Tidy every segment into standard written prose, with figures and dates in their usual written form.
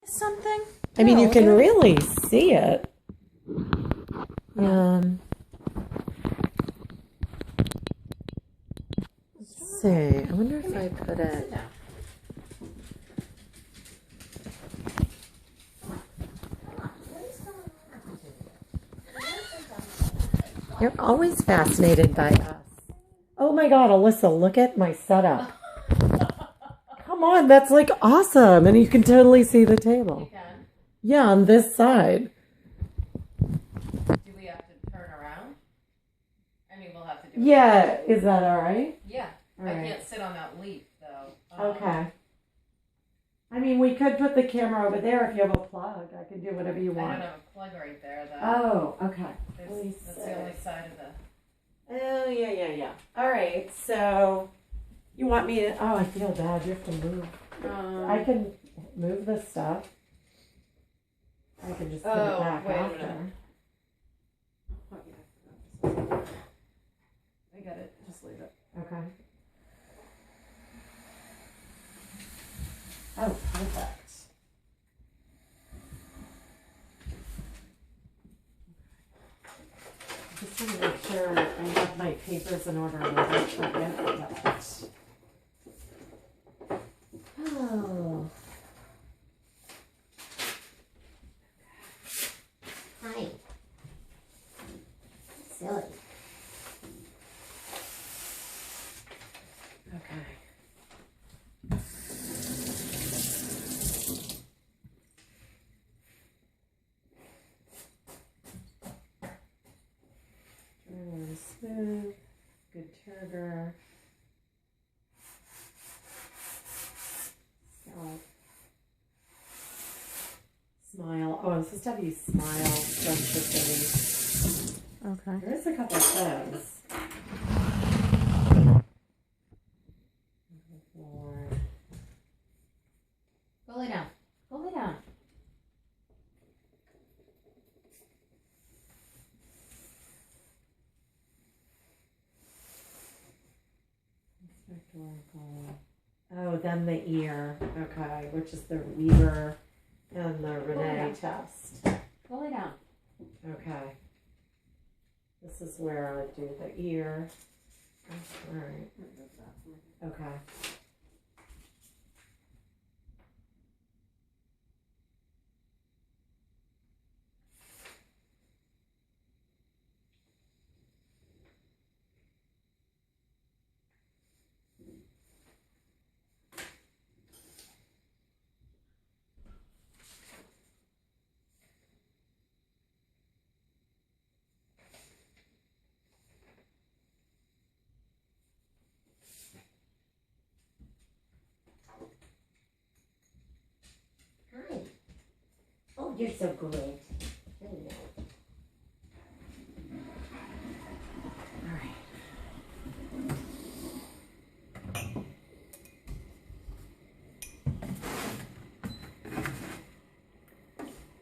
Something? I mean, you look can at it. really see it. Let's see. I wonder if I put it. Sit down. You're always fascinated by us. Oh my God, Alyssa, look at my setup. Come on, that's like awesome. And you can totally see the table. You can. Yeah, on this side. Do we have to turn around? I mean, we'll have to do it. Yeah, is that all right? Yeah. All I right. can't sit on that leaf, though. Okay. I mean, we could put the camera over there if you have a plug. I can do whatever you I don't want. have a plug right there, though. Oh, okay. That's the only side of the... Oh, yeah. All right, so you want me to... Oh, I feel bad. You have to move. I can move this stuff. I can just put it back wait a after. minute. Oh, yeah. I got it. Just leave it. Okay. Oh, perfect. Just want to make sure I have my papers in order and I don't forget that. Oh. Hi. Silly. Okay. Smooth, good turgor. Scalp. Smile. Oh, I'm supposed to have you smile. Scrunch your face. Okay. There's a couple of things. Go lay down. Go lay down. Oh, then the ear. Okay, which is the Weaver and the Renee test. Go lay down. Okay. This is where I do the ear. All right. Okay. Hi. Oh, you're so great. I know. All right.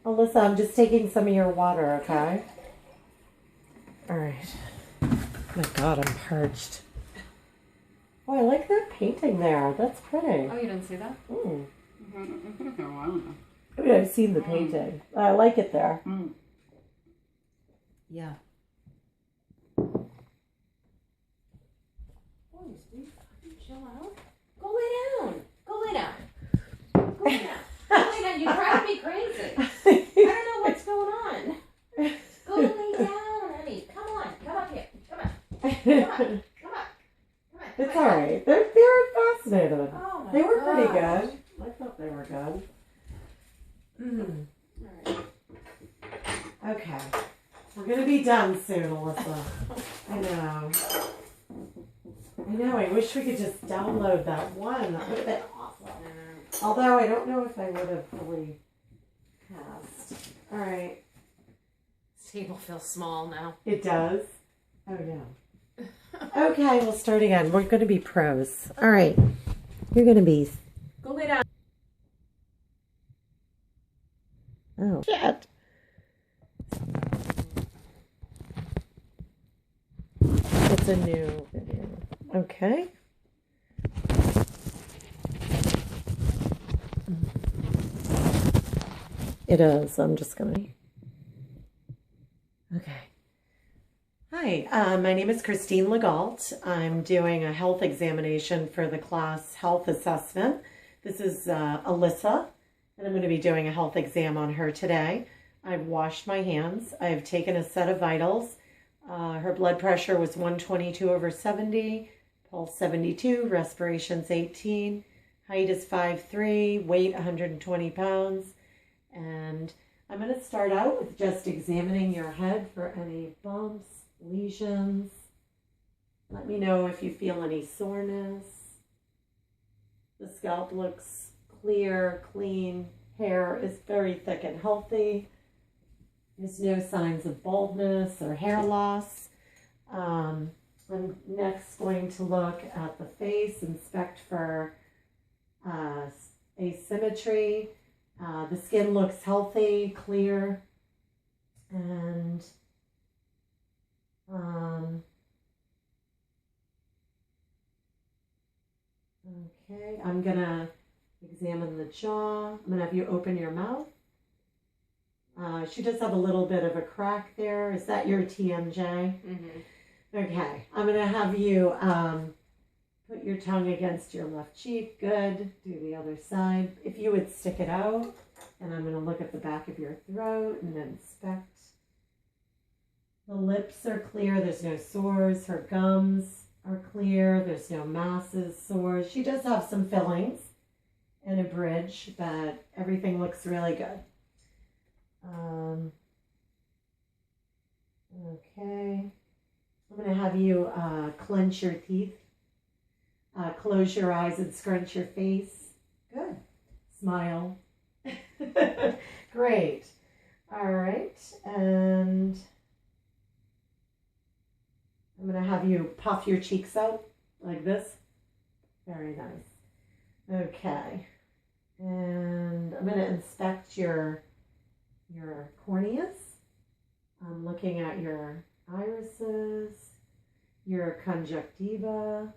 Alyssa, I'm just taking some of your water, okay? All right. My God, I'm parched. Oh, I like that painting there. That's pretty. Oh, you didn't see that? Mm. I put it there a while ago. I mean, I've seen the painting. I like it there. Yeah. Boys, will you fucking chill out? Go lay down. Go lay down. Go lay down. Go lay down. You drive me crazy. I don't know what's going on. Go lay down, honey. Come on. Come up here. Come on. Come on. Come on. Come on. It's all right. They're fascinated. Oh my They were pretty gosh. good. I thought they were good. All right. Okay. We're going to be done soon, Alyssa. I know. I wish we could just download that one. That would have been awesome. Although I don't know if I would have fully passed. All right. This table feels small now. It does? Oh, yeah. Okay, we'll start again. We're going to be pros. All right. You're going to be... Go lay down. Oh, shit. It's a new video. Okay. It is. I'm just gonna. Okay. Hi, my name is Christine Legault. I'm doing a health examination for the class health assessment. This is Alyssa, and I'm going to be doing a health exam on her today. I've washed my hands. I've taken a set of vitals. Her blood pressure was 122/70, pulse 72, respirations 18, height is 5'3", weight 120 pounds. And I'm going to start out with just examining your head for any bumps, lesions. Let me know if you feel any soreness. The scalp looks clear, clean. Hair is very thick and healthy. There's no signs of baldness or hair loss. I'm next going to look at the face, inspect for asymmetry. The skin looks healthy, clear, and okay, I'm gonna examine the jaw. I'm gonna have you open your mouth. She does have a little bit of a crack there. Is that your TMJ? Mm-hmm. Okay, I'm gonna have you put your tongue against your left cheek. Good. Do the other side. If you would stick it out, and I'm gonna look at the back of your throat and inspect. The lips are clear. There's no sores. Her gums are clear. There's no masses, sores. She does have some fillings and a bridge, but everything looks really good. Okay. I'm going to have you clench your teeth. Close your eyes and scrunch your face. Good. Smile. Great. All right. And I'm going to have you puff your cheeks out like this. Very nice. Okay. And I'm going to inspect your corneas. I'm looking at your irises, your conjunctiva,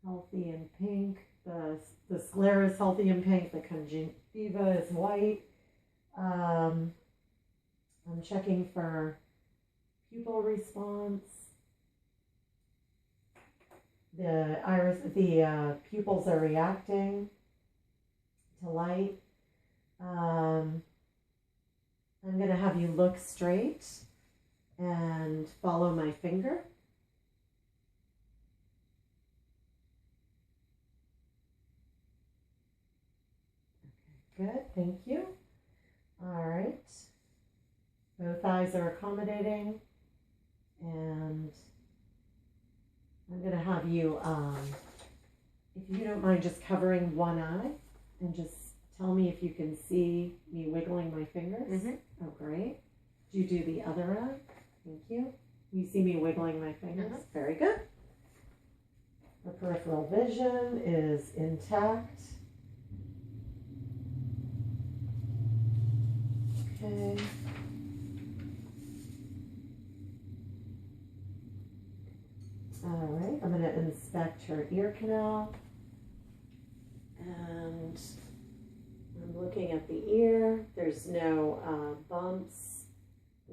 healthy and pink. The sclera is healthy and pink. The conjunctiva is white. I'm checking for pupil response. The pupils are reacting to light. I'm going to have you look straight and follow my finger. Okay, good, thank you. All right. Both eyes are accommodating. And I'm going to have you, if you don't mind just covering one eye and just tell me if you can see me wiggling my fingers. Mm-hmm. Oh, great. Do you do the other eye? Thank you. You see me wiggling my fingers? Mm-hmm. Very good. The peripheral vision is intact. Okay. All right. I'm going to inspect her ear canal. And I'm looking at the ear. There's no bumps,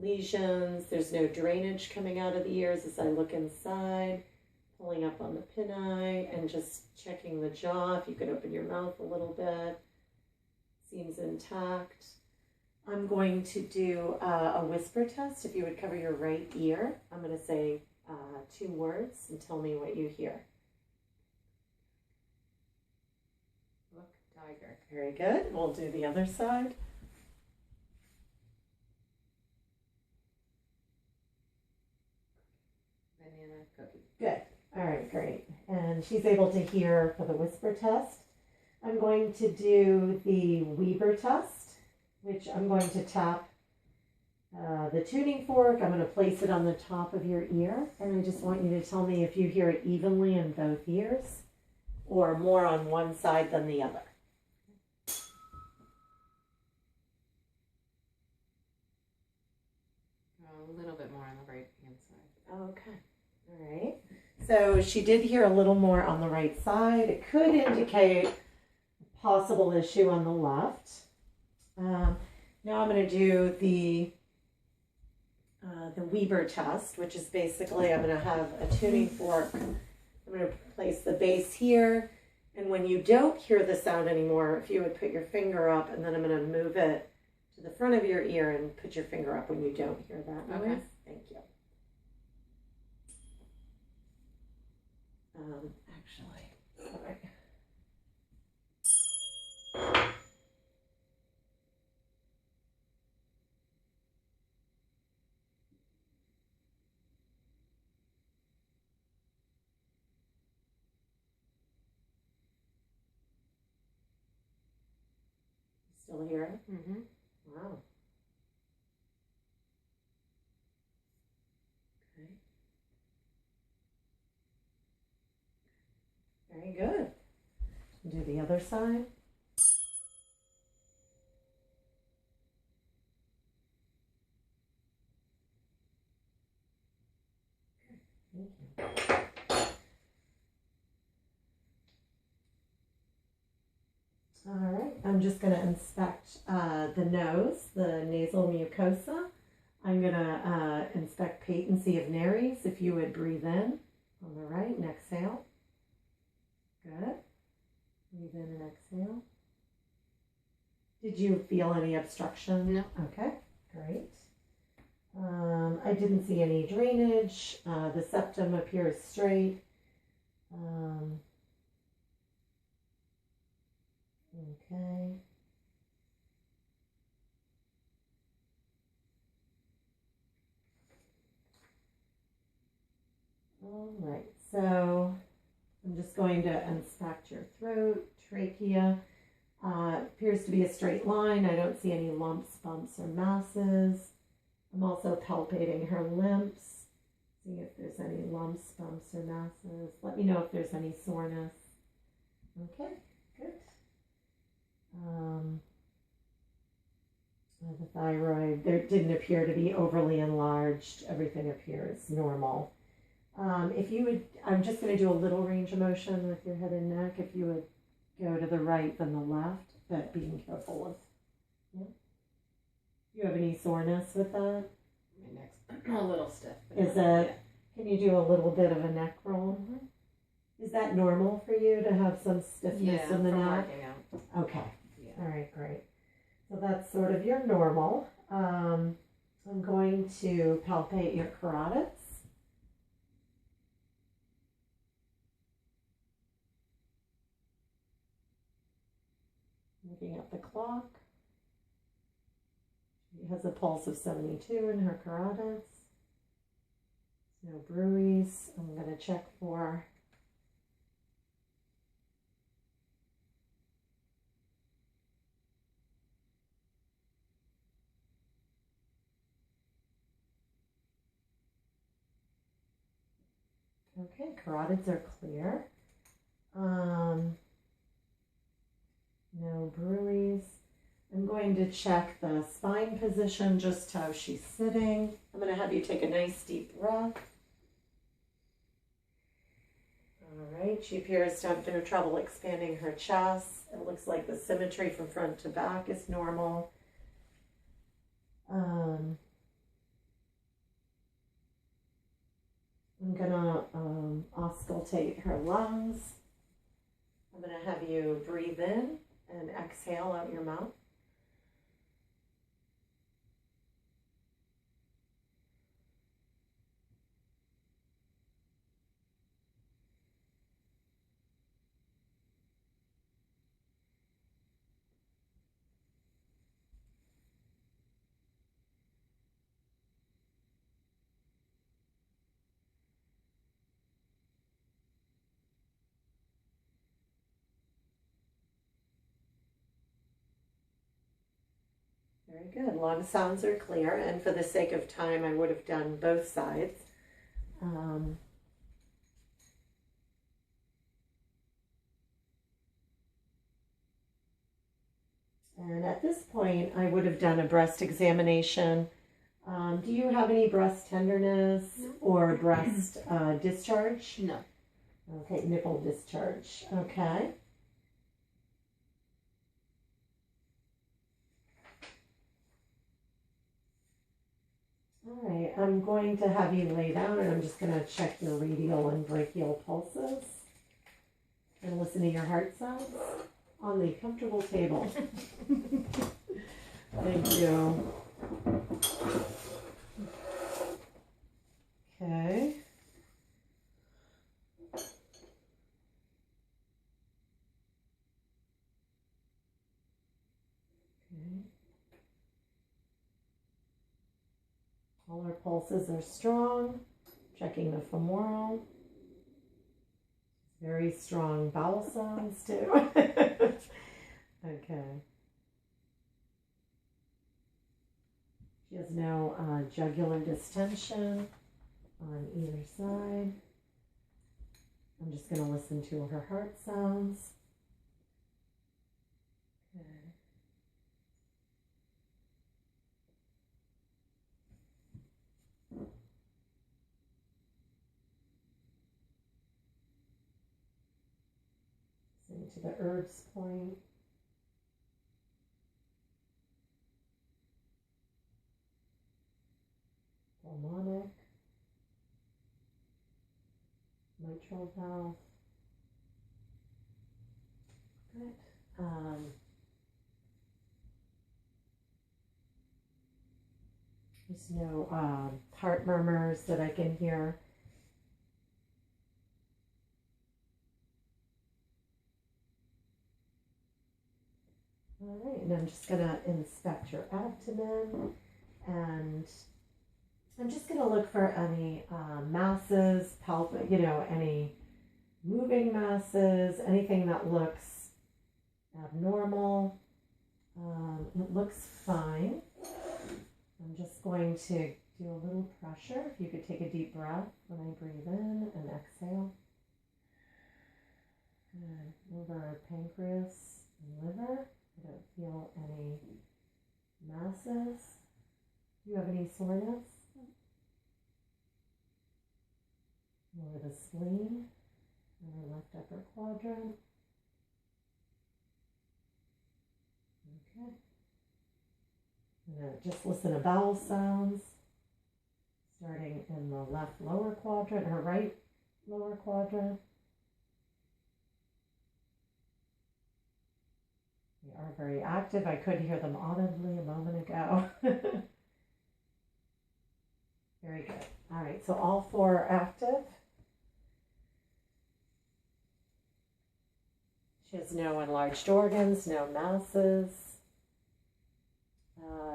lesions. There's no drainage coming out of the ears as I look inside, pulling up on the pineye and just checking the jaw. If you could open your mouth a little bit. Seems intact. I'm going to do a whisper test. If you would cover your right ear, I'm going to say 2 words and tell me what you hear. Look, tiger. Very good. We'll do the other side. Banana cookie. Good. All right, great. And she's able to hear for the whisper test. I'm going to do the Weber test, which I'm going to tap the tuning fork. I'm going to place it on the top of your ear. And I just want you to tell me if you hear it evenly in both ears or more on one side than the other. A little bit more on the right hand side. Okay. All right. So she did hear a little more on the right side. It could indicate a possible issue on the left. Now I'm going to do the Weber test, which is basically I'm going to have a tuning fork. I'm going to place the bass here, and when you don't hear the sound anymore, if you would put your finger up, and then I'm going to move it to the front of your ear and put your finger up when you don't hear that noise. Okay. Thank you. Actually, sorry. Still hear it? Mm-hmm. Wow. Okay. Very good. Do the other side. Thank you. All right, I'm just going to inspect the nose, the nasal mucosa. I'm going to inspect patency of nares. If you would breathe in on the right and exhale. Good. Breathe in and exhale. Did you feel any obstruction? No. Okay, great. I didn't see any drainage. The septum appears straight. Okay. All right, so I'm just going to inspect your throat, trachea. Appears to be a straight line. I don't see any lumps, bumps, or masses. I'm also palpating her limbs, seeing if there's any lumps, bumps, or masses. Let me know if there's any soreness. Okay, good. The thyroid, there didn't appear to be overly enlarged. Everything appears normal. If you would, I'm just going to do a little range of motion with your head and neck. If you would go to the right then the left, but being careful with, yeah. Do you have any soreness with that? My neck's a little stiff. Is it, can you do a little bit of a neck roll? Mm-hmm. Is that normal for you to have some stiffness Yeah, in the from neck? working out. Okay. Yeah. All right, great. So that's sort of your normal. I'm going to palpate your carotids. Looking at the clock. She has a pulse of 72 in her carotids. No bruise. I'm going to check for okay, carotids are clear. No bruise. I'm going to check the spine position, just how she's sitting. I'm going to have you take a nice deep breath. All right, she appears to have no trouble expanding her chest. It looks like the symmetry from front to back is normal. I'm going to auscultate her lungs. I'm going to have you breathe in and exhale out your mouth. Very good. Lung sounds are clear, and for the sake of time, I would have done both sides. And at this point, I would have done a breast examination. Do you have any breast tenderness or breast discharge? No. Okay, nipple discharge. Okay. I'm going to have you lay down and I'm just going to check your radial and brachial pulses and listen to your heart sounds on the comfortable table. Thank you. Okay. All our pulses are strong. Checking the femoral. Very strong bowel sounds too. Okay. She has no jugular distension on either side. I'm just going to listen to her heart sounds. Okay. Listening to the herbs point. Pulmonic. Mitral valve. Good. There's no heart murmurs that I can hear. All right, and I'm just going to inspect your abdomen, and I'm just going to look for any masses, any moving masses, anything that looks abnormal. It looks fine. I'm just going to do a little pressure. If you could take a deep breath when I breathe in and exhale. Good. Over pancreas and liver. I don't feel any masses. Do you have any soreness? Over the spleen and the left upper quadrant. Okay. Just listen to bowel sounds, starting in the left lower quadrant or right lower quadrant. They are very active. I could hear them audibly a moment ago. Very good. All right, so all four are active. She has no enlarged organs, no masses.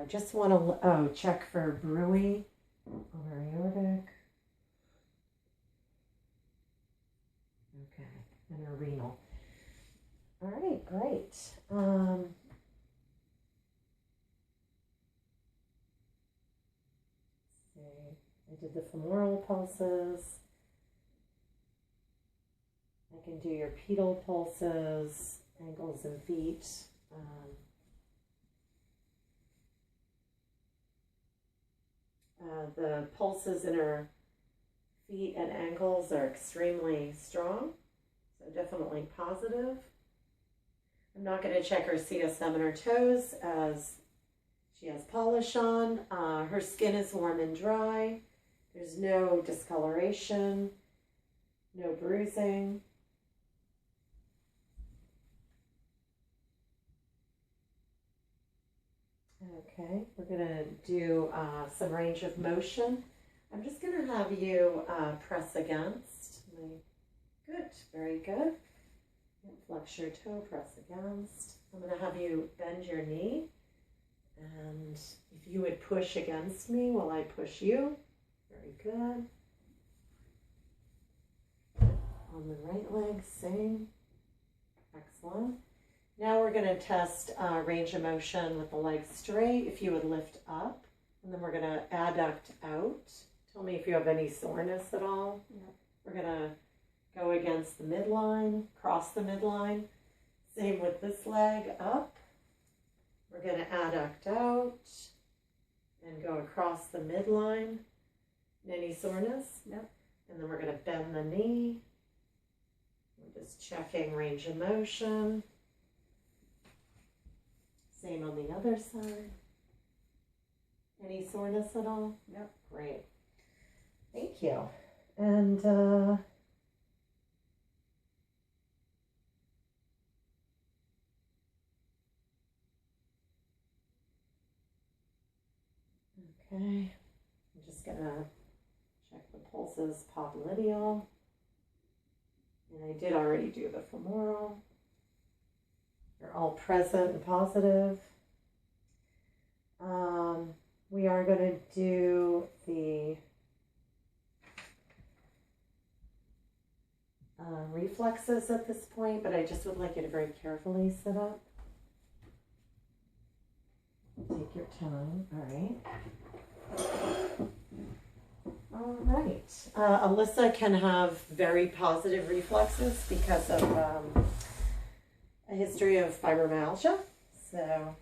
Just want to check for bruit over aortic. Okay, and her renal. All right, great. I did the femoral pulses. I can do your pedal pulses, ankles and feet. The pulses in her feet and ankles are extremely strong, so definitely positive. I'm not going to check her CSM and her toes as she has polish on. Her skin is warm and dry. There's no discoloration, no bruising. Okay, we're going to do some range of motion. I'm just going to have you press against. Good, very good. And flex your toe, press against. I'm going to have you bend your knee. And if you would push against me while I push you. Very good. On the right leg, same. Excellent. Now we're going to test range of motion with the legs straight. If you would lift up, and then we're going to adduct out. Tell me if you have any soreness at all. Yep. We're going to go against the midline, cross the midline. Same with this leg, up. We're going to adduct out and go across the midline. Any soreness? Yep. And then we're going to bend the knee. We're just checking range of motion. Same on the other side. Any soreness at all? Yep. Great. Thank you. And okay, I'm just gonna check the pulses popliteal. And I did already do the femoral. They're all present and positive. We are going to do the reflexes at this point, but I just would like you to very carefully sit up. Take your time. All right. Alyssa can have very positive reflexes because of a history of fibromyalgia. So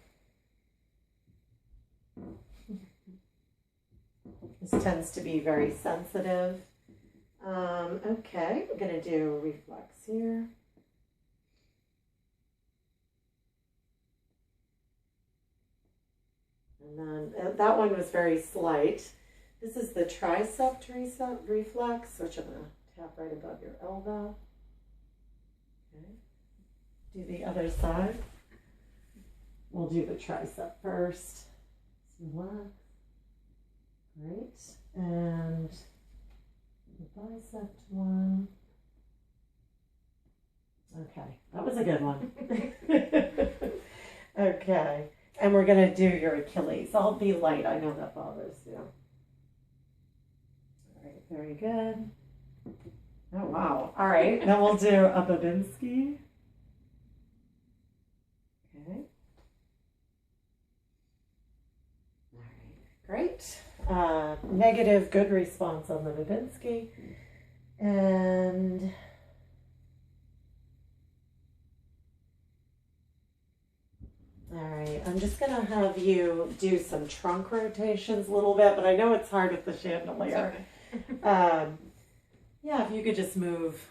this tends to be very sensitive. Okay, we're going to do reflex here. And then that one was very slight. This is the tricep reflex, which I'm going to tap right above your elbow. Okay. Do the other side. We'll do the tricep first. Relax. Great. And the bicep one. Okay, that was a good one. Okay. And we're going to do your Achilles. I'll be light. I know that bothers you. All right, very good. Oh, wow. All right, then we'll do a Babinski. Okay. All right, great. Negative, good response on the Babinski. And all right, I'm just going to have you do some trunk rotations a little bit, but I know it's hard with the chandelier. Yeah, if you could just move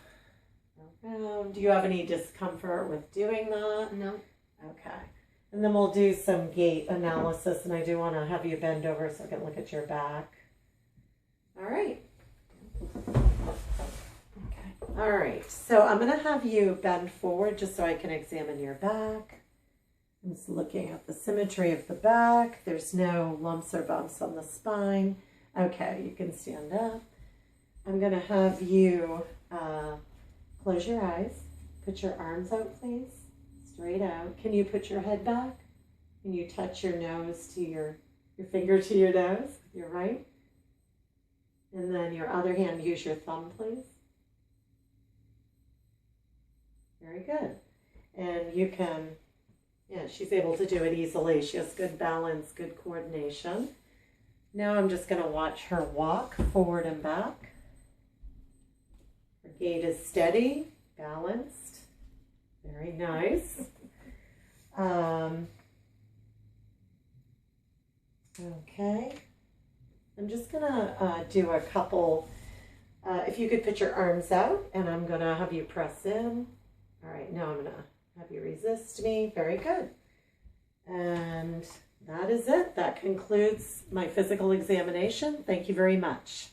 around. Do you have any discomfort with doing that? No. Okay. And then we'll do some gait analysis, and I do want to have you bend over so I can look at your back. All right. Okay. All right, so I'm going to have you bend forward just so I can examine your back. I'm just looking at the symmetry of the back. There's no lumps or bumps on the spine. Okay, you can stand up. I'm going to have you close your eyes. Put your arms out, please. Straight out. Can you put your head back? Can you touch your nose to your finger to your nose with your right? And then your other hand, use your thumb, please. Very good. And you can, yeah, she's able to do it easily. She has good balance, good coordination. Now I'm just going to watch her walk forward and back. Her gait is steady, balanced. Very nice. Okay. I'm just going to do a couple, if you could put your arms out, and I'm going to have you press in. All right, now I'm going to have you resist me. Very good. And that is it. That concludes my physical examination. Thank you very much.